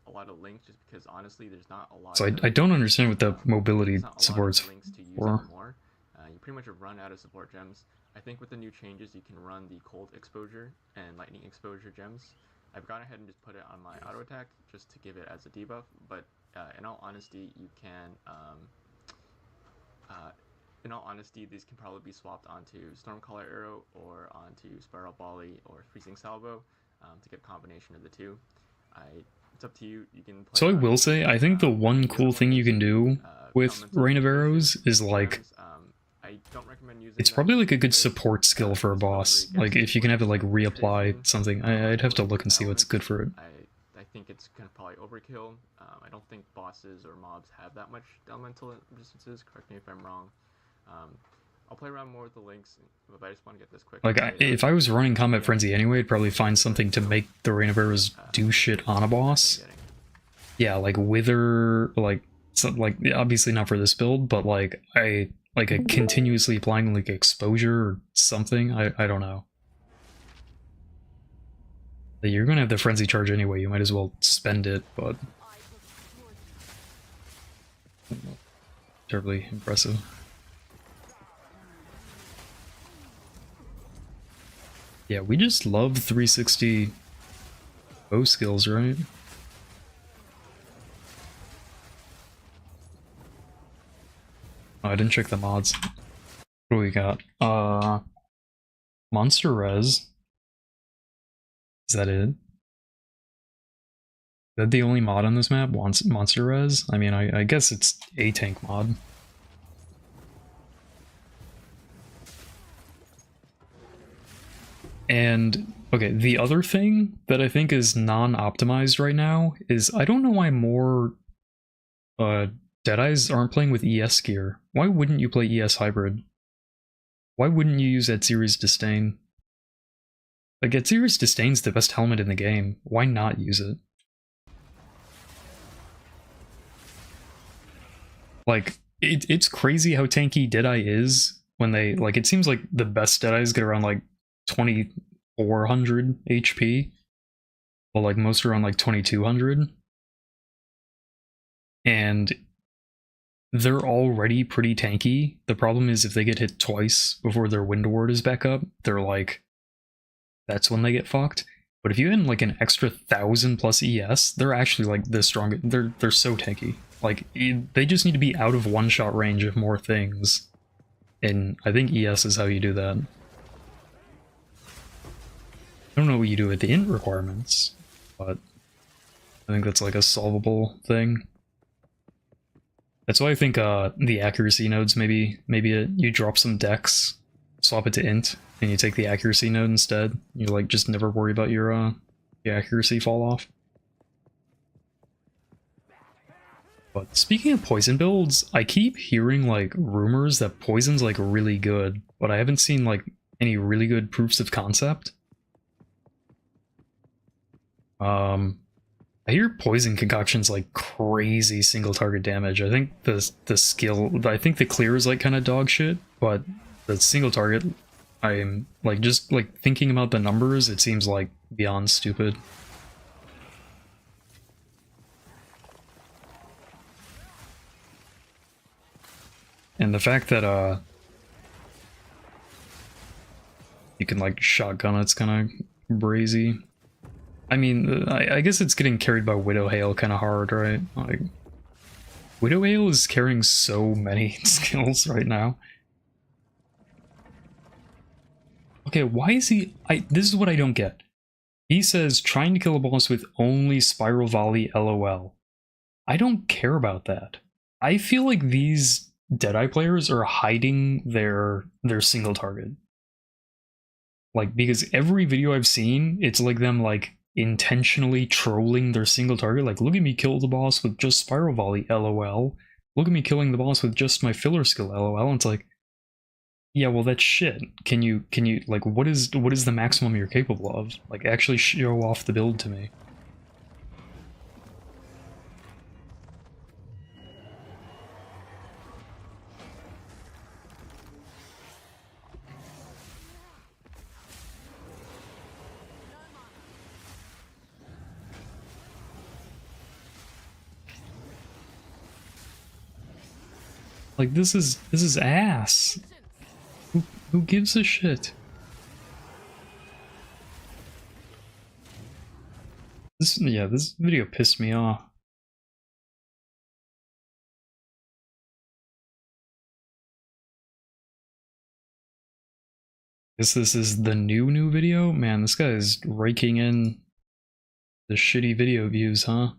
a lot of links, just because honestly, there's not a lot So of I don't understand what the mobility there's not a lot of support's links to use for. anymore. You pretty much have run out of support gems. I think with the new changes, you can run the cold exposure and lightning exposure gems. I've gone ahead and just put it on my auto attack just to give it as a debuff, but in all honesty, you can. Uh, in all honesty, these can probably be swapped onto Stormcaller Arrow or onto Spiral Volley or Freezing Salvo to get a combination of the two. I, it's up to you. You can play So I around will with say, them. I think the And one the other cool one thing you is can do with Elemental Rain of Infiltration Arrows is like, gems. I don't recommend using it's them probably like just a good because support skill for a these don't really boss. get Like if you can have it like 100% reapply penetration something, I'd onto have to like look and different see what's elements. good for it. I think it's kind of probably overkill. I don't think bosses or mobs have that much elemental resistances. Correct me if I'm wrong. Um, I'll play around more with the links, but I just want to get this quick Like update if on I was running the Combat Frenzy anyway, I'd probably find something to make the Rain of Arrows do shit on a feedback I'm boss. getting. Yeah, like Wither, like obviously not for this build, but like a continuously applying like exposure or something. I don't know. You're gonna have the frenzy charge anyway. You might as well spend it, but terribly impressive. Yeah, we just love 360 bow skills, right? Oh, I didn't check the mods. What do we got? Monster Res. Is that it? Is that the only mod on this map? Monster Res? I mean, I guess it's a tank mod. And, okay, the other thing that I think is non-optimized right now is I don't know why more Deadeyes aren't playing with ES gear. Why wouldn't you play ES Hybrid? Why wouldn't you use Edziri's Disdain? Like, Edziri's Disdain's the best helmet in the game. Why not use it? Like, it's crazy how tanky Deadeye is when they, like, it seems like the best Deadeyes get around, like, 2400 HP. Well, like, most are around, like, 2200. And they're already pretty tanky. The problem is if they get hit twice before their wind ward is back up, they're like, that's when they get fucked. But if you add like an extra 1000 plus ES, they're actually like the strongest. They're so tanky. Like they just need to be out of one-shot range of more things, and I think ES is how you do that. I don't know what you do with the int requirements, but I think that's like a solvable thing. That's why I think the accuracy nodes maybe you drop some dex, swap it to int, and you take the accuracy node instead. You like just never worry about your accuracy fall off. But speaking of poison builds, I keep hearing like rumors that poison's like really good, but I haven't seen like any really good proofs of concept. I hear poison concoction's like crazy single target damage. I think the skill, I think the clear is like kind of dog shit, but the single target, I'm like just like thinking about the numbers, it seems like beyond stupid. And the fact that you can like shotgun it's kind of brazy. I mean, I guess it's getting carried by Widow Hail kind of hard, right? Like, Widow Hail is carrying so many skills right now. Okay, why is he... this is what I don't get. He says, trying to kill a boss with only Spiral Volley LOL. I don't care about that. I feel like these Deadeye players are hiding their single target. Like, because every video I've seen, it's like them, like, intentionally trolling their single target. Like, look at me kill the boss with just Spiral Volley, LOL. Look at me killing the boss with just my filler skill, LOL. And it's like, yeah, well, that's shit. Can you, like, what is the maximum you're capable of? Like, actually show off the build to me. Like, this is ass. Who gives a shit? This video pissed me off. Guess this is the new video? Man, this guy is raking in the shitty video views, huh?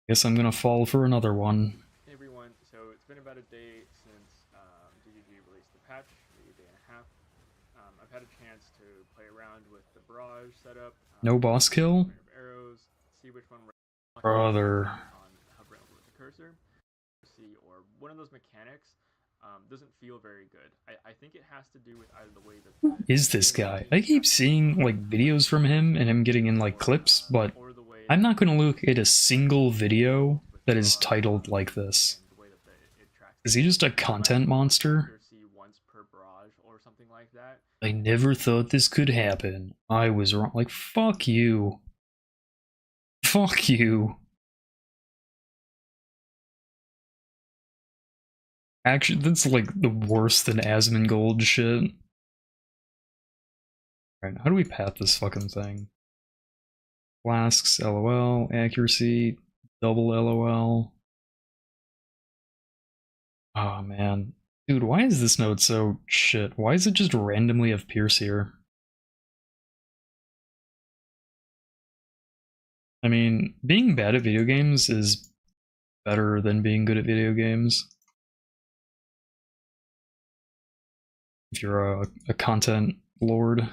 Guess I'm gonna fall for another one. Hey everyone, so it's been about a day since DGG released the patch, maybe a day and a half. I've had a chance to play around with the barrage setup. No boss kill? Arrows, see which one Brother. on hovering over with the cursor. See, or one of those mechanics doesn't feel very good. I think it has to do with either the way that. Who is this guy? I keep seeing like videos from him and him getting in like clips, but I'm not gonna look at a single video that is titled like this. Is he just a content monster? I never thought this could happen. I was wrong. Like, fuck you. Fuck you. Actually, that's like the worse than Asmongold shit. Alright, how do we path this fucking thing? Flasks, LOL, accuracy, double LOL. Oh man. Dude, why is this node so shit? Why is it just randomly have Pierce here? I mean, being bad at video games is better than being good at video games. If you're a content lord.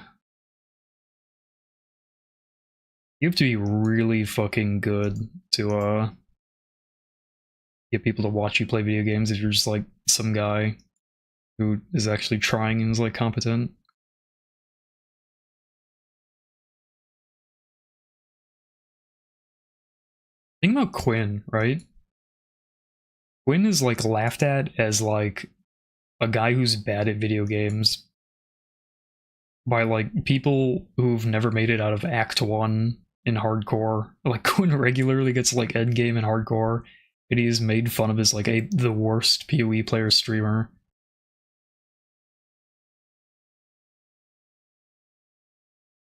You have to be really fucking good to get people to watch you play video games if you're just like some guy who is actually trying and is like competent. Think about Quinn, right? Quinn is like laughed at as like a guy who's bad at video games by like people who've never made it out of Act 1 in hardcore. Like Quinn regularly gets like endgame in hardcore, and he is made fun of as like the worst PoE player streamer.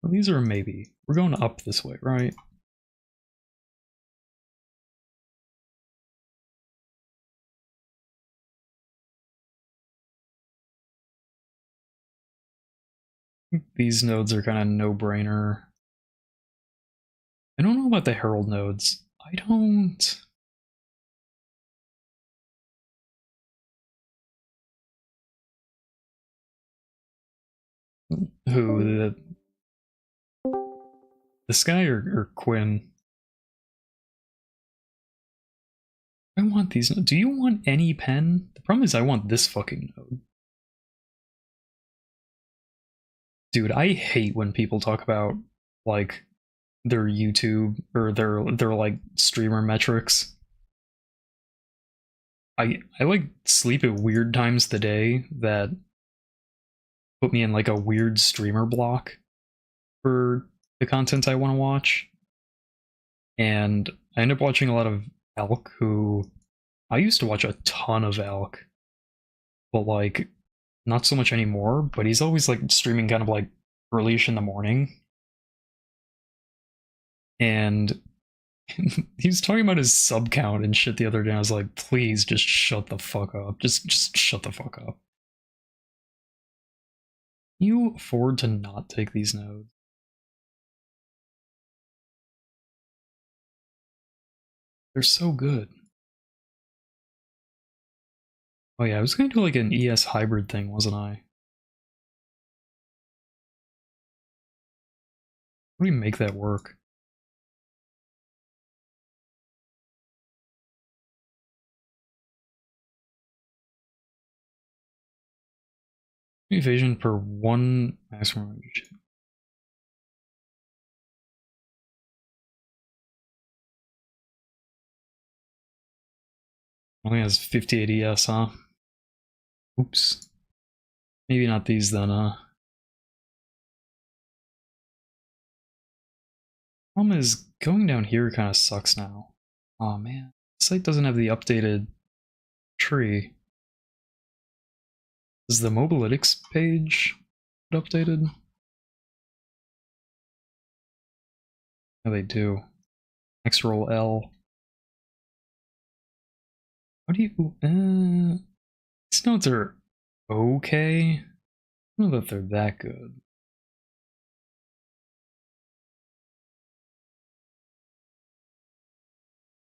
Well, these are maybe. We're going up this way, right? These nodes are kind of no-brainer. I don't know about the Herald nodes. I don't... Who? This guy or Quinn? I want these nodes. Do you want any pen? The problem is I want this fucking node. Dude, I hate when people talk about, like, their YouTube or their like streamer metrics. I like sleep at weird times of the day that put me in like a weird streamer block for the content I want to watch. And I end up watching a lot of Elk, who I used to watch a ton of Elk, but like not so much anymore, but he's always like streaming kind of like early-ish in the morning. And he was talking about his sub count and shit the other day. I was like, please just shut the fuck up. Just shut the fuck up. Can you afford to not take these nodes? They're so good. Oh yeah, I was gonna do like an ES hybrid thing, wasn't I? How do we make that work? Evasion per one maximum range. Only has 58 ES, huh? Oops. Maybe not these then, Problem is, going down here kind of sucks now. Oh man. site doesn't have the updated tree. Is the Mobalytics page updated? Oh, they do. X roll L. How do you... these nodes are okay. I don't know that they're that good.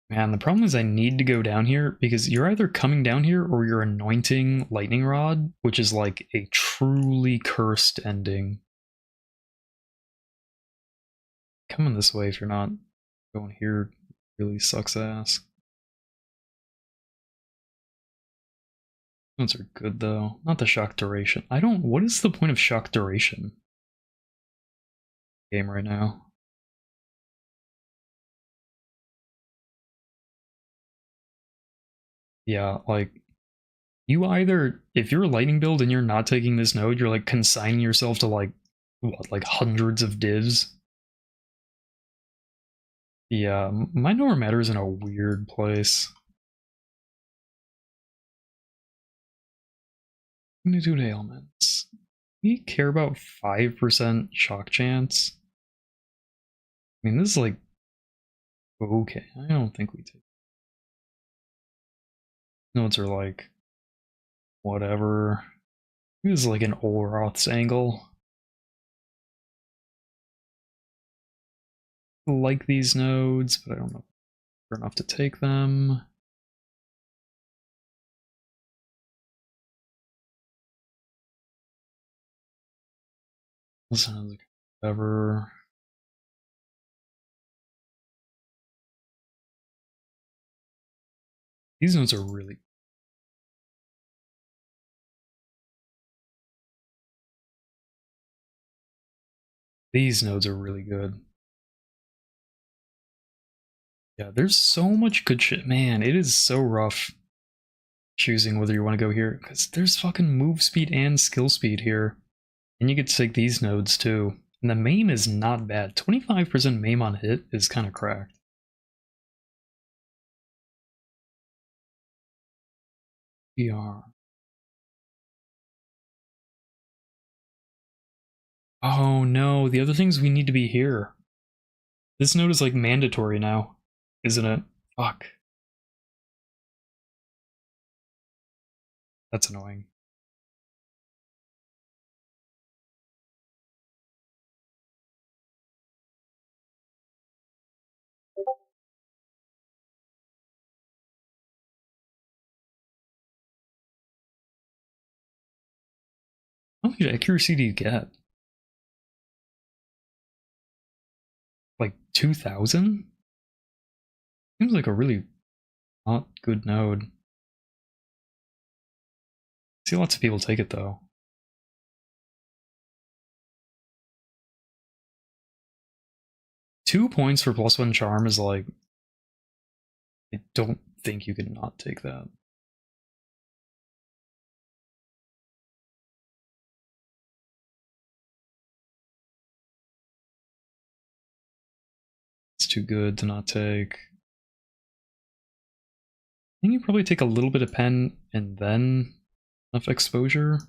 Man, the problem is I need to go down here because you're either coming down here or you're anointing Lightning Rod, which is like a truly cursed ending. Coming this way if you're not going here really sucks ass. Those are good though. Not the shock duration. What is the point of shock duration? Game right now. Yeah, like, you either, if you're a lightning build and you're not taking this node, you're like consigning yourself to like, what, like hundreds of divs? Yeah, my Nora Matter's in a weird place. Magnitude ailments. We care about 5% shock chance. I mean, this is like, okay, I don't think we take. Nodes are like, whatever. This is like an Olroth's angle. I like these nodes, but I don't know if they're enough to take them. Whatever. These nodes are really... These nodes are really good. Yeah, there's so much good shit. Man, it is so rough choosing whether you want to go here, because there's fucking move speed and skill speed here. And you get to take these nodes too. And the maim is not bad. 25% maim on hit is kind of cracked. PR. Oh no, the other things we need to be here. This node is like mandatory now, isn't it? Fuck. That's annoying. How much accuracy do you get? Like 2,000? Seems like a really not good node. See lots of people take it though. 2 points for +1 charm is like... I don't think you can not take that. It's too good to not take. I think you probably take a little bit of pen and then enough exposure.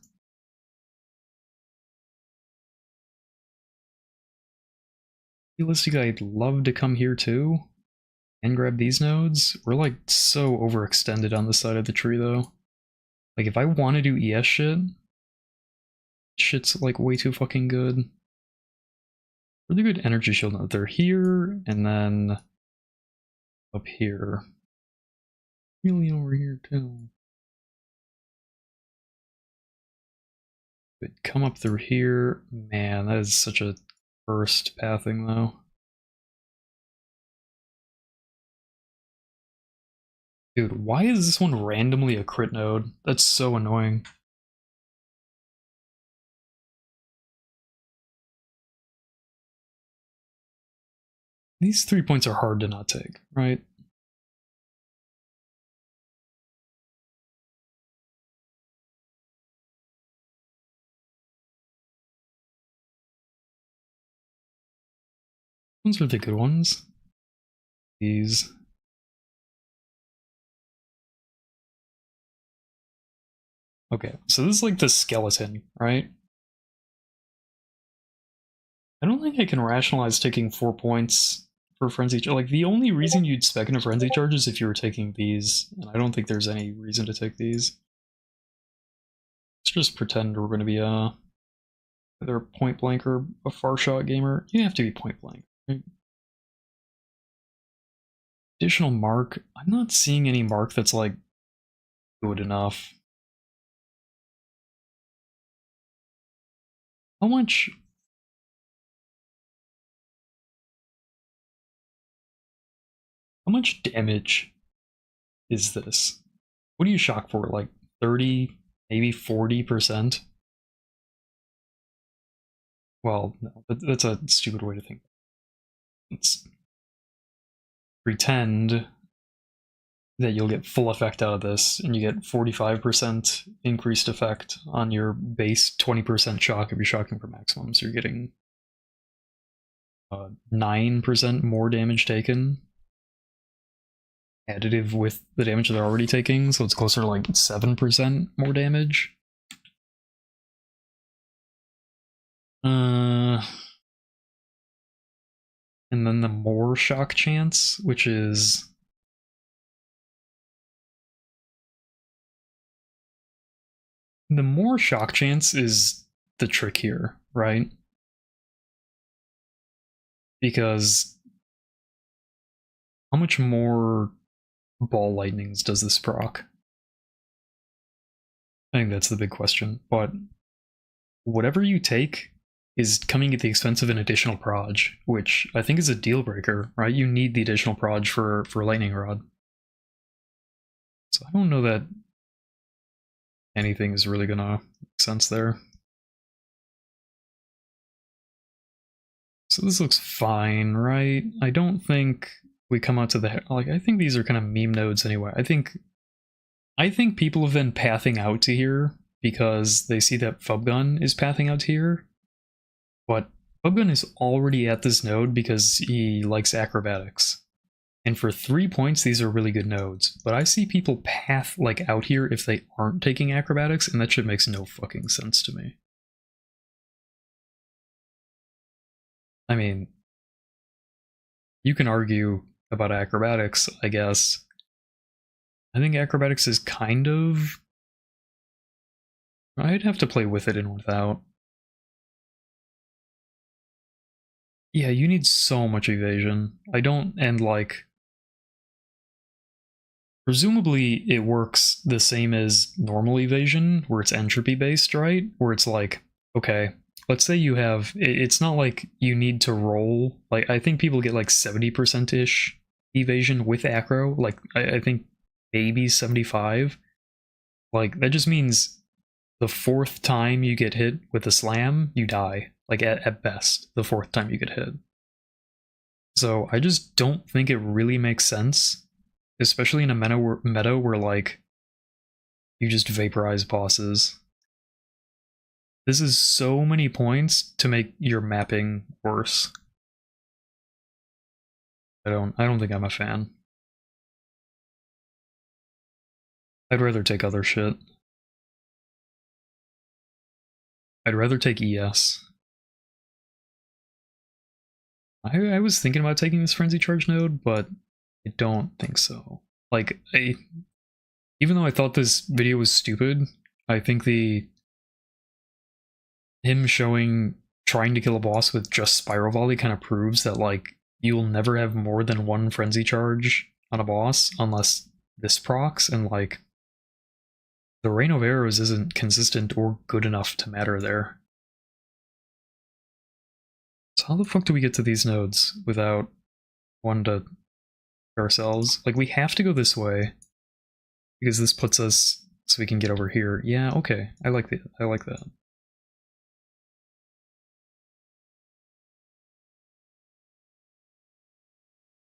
Realistically, I'd love to come here too and grab these nodes. We're like so overextended on this side of the tree though. Like if I want to do ES shit, shit's like way too fucking good. Really good energy shield node. They're here and then up here. Really over here too. But come up through here. Man, that is such a first pathing though. Dude, why is this one randomly a crit node? That's so annoying. These 3 points are hard to not take, right? Those are the good ones. These. Okay, so this is like the skeleton, right? I don't think I can rationalize taking 4 points for frenzy charge. Like, the only reason you'd spec in a frenzy charge is if you were taking these, and I don't think there's any reason to take these. Let's just pretend we're going to be either point blank or a far shot gamer. You have to be point blank. Right? Additional mark. I'm not seeing any mark that's like good enough. How much? How much damage is this? What do you shock for? Like 30, maybe 40%? Well, no, that's a stupid way to think. Let's pretend that you'll get full effect out of this, and you get 45% increased effect on your base 20% shock if you're shocking for maximum, so you're getting 9% more damage taken, additive with the damage they're already taking, so it's closer to like 7% more damage. And then the more shock chance, which is the more shock chance is the trick here, right? Because how much more ball lightnings does this proc? I think that's the big question. But whatever you take is coming at the expense of an additional proj, which I think is a deal breaker, right? You need the additional proj for lightning rod. So I don't know that anything is really gonna make sense there. So this looks fine, right? I don't think we come out to the like. I think these are kind of meme nodes anyway. I think people have been pathing out to here because they see that Fubgun is pathing out to here, but Fubgun is already at this node because he likes acrobatics. And for 3 points, these are really good nodes. But I see people path like out here if they aren't taking acrobatics, and that shit makes no fucking sense to me. I mean, you can argue about acrobatics, I guess. I think acrobatics is kind of... I'd have to play with it and without. Yeah, you need so much evasion. I don't, and like... Presumably it works the same as normal evasion, where it's entropy based, right? Where it's like, okay, let's say you have, it's not like you need to roll, like I think people get like 70%-ish evasion with acro, like I think maybe 75. Like that just means the 4th time you get hit with a slam, you die. Like at best, the 4th time you get hit. So I just don't think it really makes sense, especially in a meta where like you just vaporize bosses. This is so many points to make your mapping worse. I don't think I'm a fan. I'd rather take other shit. I'd rather take ES. I was thinking about taking this Frenzy Charge node, but I don't think so. Like, even though I thought this video was stupid, I think him trying to kill a boss with just Spiral Volley kind of proves that, like, you'll never have more than one Frenzy Charge on a boss unless this procs, and, like, the Rain of Arrows isn't consistent or good enough to matter there. So how the fuck do we get to these nodes without one to ourselves? Like, we have to go this way because this puts us so we can get over here. Yeah, okay. I like that. I like that.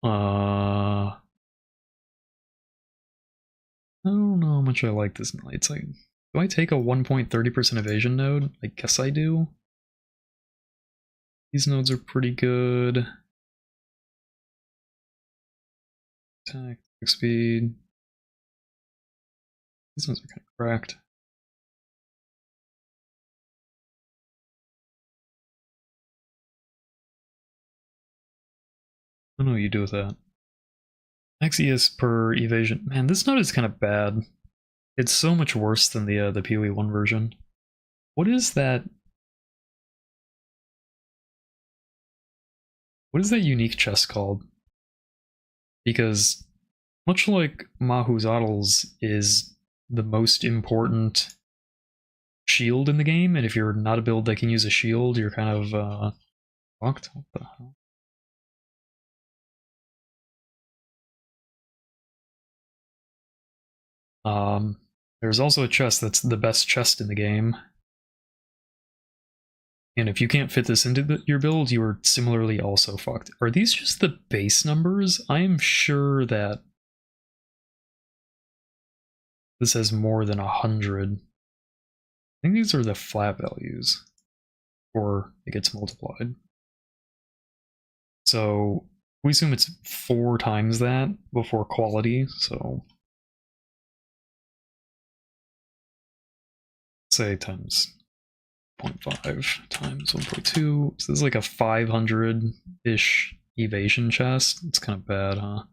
I don't know how much I like this. It's like, do I take a 1.30% evasion node? I guess I do. These nodes are pretty good. Attack, speed. These ones are kind of cracked. I don't know what you do with that. Max ES per evasion. Man, this node is kind of bad. It's so much worse than the PoE 1 version. What is that? What is that unique chest called? Because much like Mahu's Adels is the most important shield in the game, and if you're not a build that can use a shield, you're kind of fucked. What the hell? There's also a chest that's the best chest in the game. And if you can't fit this into your build, you are similarly also fucked. Are these just the base numbers? I am sure that this has more than 100. I think these are the flat values, or it gets multiplied. So we assume it's 4 times that before quality, so say times 0.5 times 1.2. So this is like a 500-ish evasion chest. It's kind of bad, huh?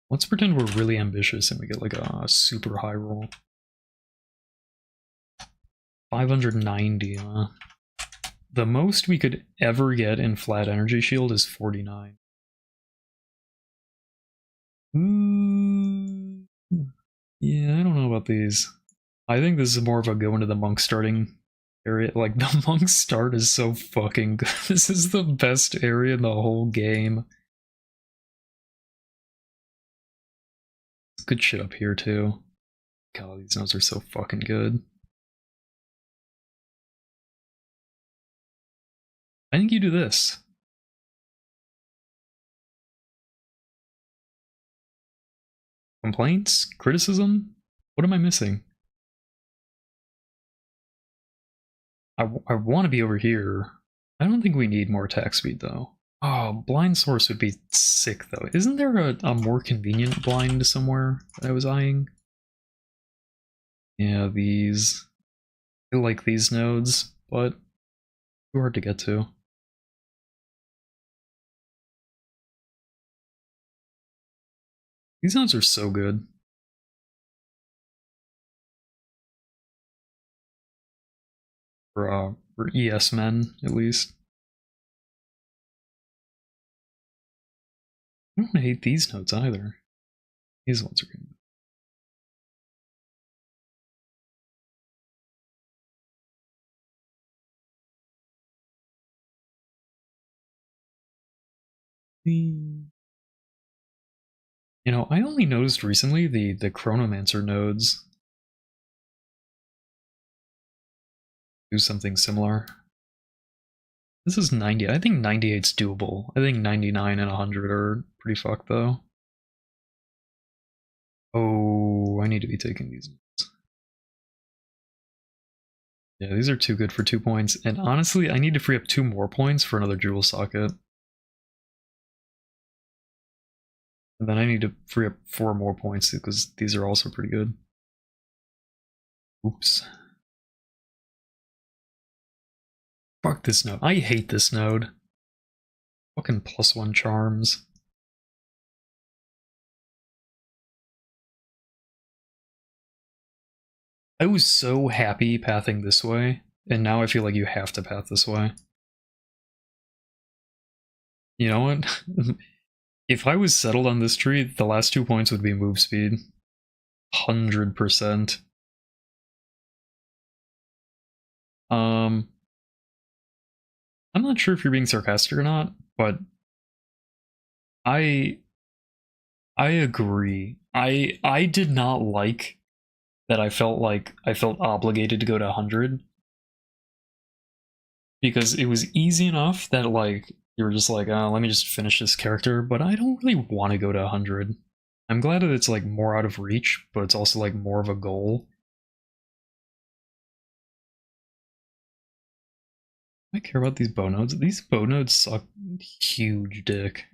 Let's pretend we're really ambitious and we get like a super high roll. 590, huh? The most we could ever get in flat energy shield is 49. Yeah, I don't know about these. I think this is more of a go into the monk starting area. Like, the monk start is so fucking good. This is the best area in the whole game. Good shit up here, too. God, these nodes are so fucking good. I think you do this. Complaints? Criticism? What am I missing? I want to be over here. I don't think we need more attack speed, though. Oh, blind source would be sick, though. Isn't there a more convenient blind somewhere that I was eyeing? Yeah, these. I like these nodes, but too hard to get to. These nodes are so good. For ES men, at least. I don't hate these nodes either. These ones are good. You know, I only noticed recently the Chronomancer nodes do something similar. This is 90. I think 98's doable. I think 99 and 100 are pretty fucked, though. Oh, I need to be taking these notes. Yeah, these are too good for 2 points. And honestly, I need to free up 2 more points for another jewel socket. And then I need to free up 4 more points because these are also pretty good. Oops. Fuck this node. I hate this node. Fucking +1 charms. I was so happy pathing this way, and now I feel like you have to path this way. You know what? If I was settled on this tree, the last 2 points would be move speed. 100%. I'm not sure if you're being sarcastic or not, but I agree. I did not like that I felt obligated to go to 100. Because it was easy enough that like you were just like, oh, let me just finish this character, but I don't really want to go to 100. I'm glad that it's like more out of reach, but it's also like more of a goal. I care about these bow nodes. These bow nodes suck huge dick.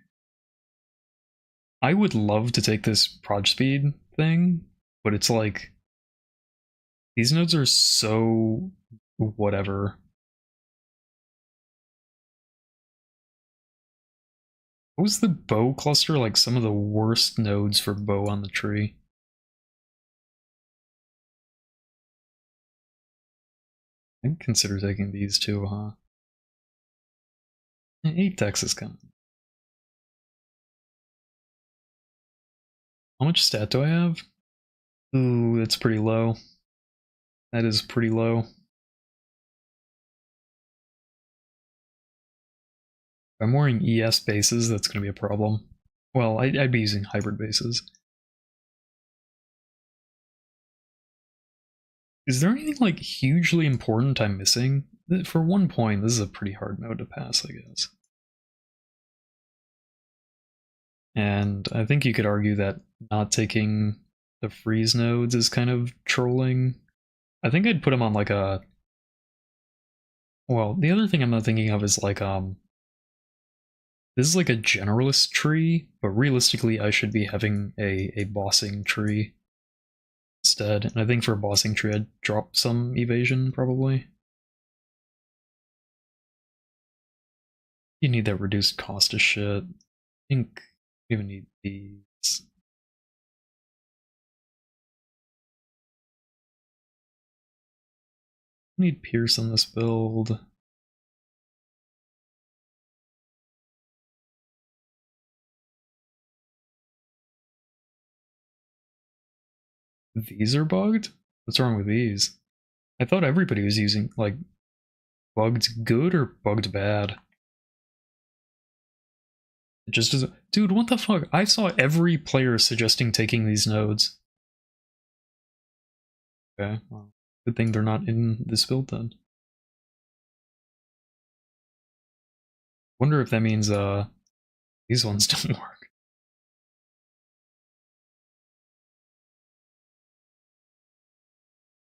I would love to take this proj speed thing, but it's like these nodes are so whatever. What was the bow cluster? Like some of the worst nodes for bow on the tree. I'd consider taking these too, huh? 8 decks is coming. How much stat do I have? Ooh, that's pretty low. That is pretty low. If I'm wearing ES bases, that's going to be a problem. Well, I'd be using hybrid bases. Is there anything like hugely important I'm missing? For 1 point, this is a pretty hard node to pass, I guess. And I think you could argue that not taking the freeze nodes is kind of trolling. I think I'd put them on like a... Well, the other thing I'm not thinking of is like, this is like a generalist tree, but realistically I should be having a bossing tree instead. And I think for a bossing tree I'd drop some evasion, probably. You need that reduced cost of shit. I think we even need these. Need Pierce on this build. These are bugged? What's wrong with these? I thought everybody was using, like, bugged good or bugged bad? It just doesn't... Dude, what the fuck? I saw every player suggesting taking these nodes. Okay, well, good thing they're not in this build then. Wonder if that means, these ones don't work.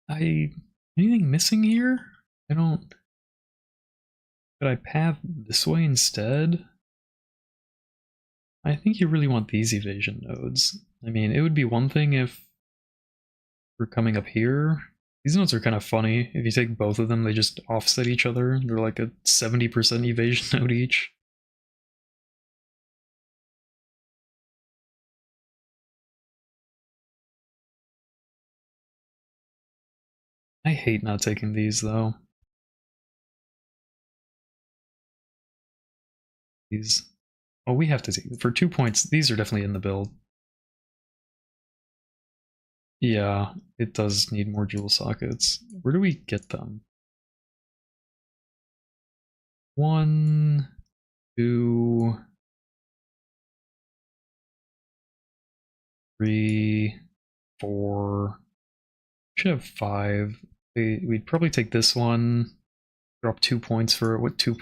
Anything missing here? I don't... Could I path this way instead? I think you really want these evasion nodes. I mean, it would be one thing if we're coming up here. These nodes are kind of funny. If you take both of them, they just offset each other. They're like a 70% evasion node each. I hate not taking these, though. These... Oh, we have to take... For 2 points, these are definitely in the build. Yeah, it does need more jewel sockets. Where do we get them? 1, 2, 3, 4. Should have 5. We'd probably take this one. Drop 2 points for it. What 2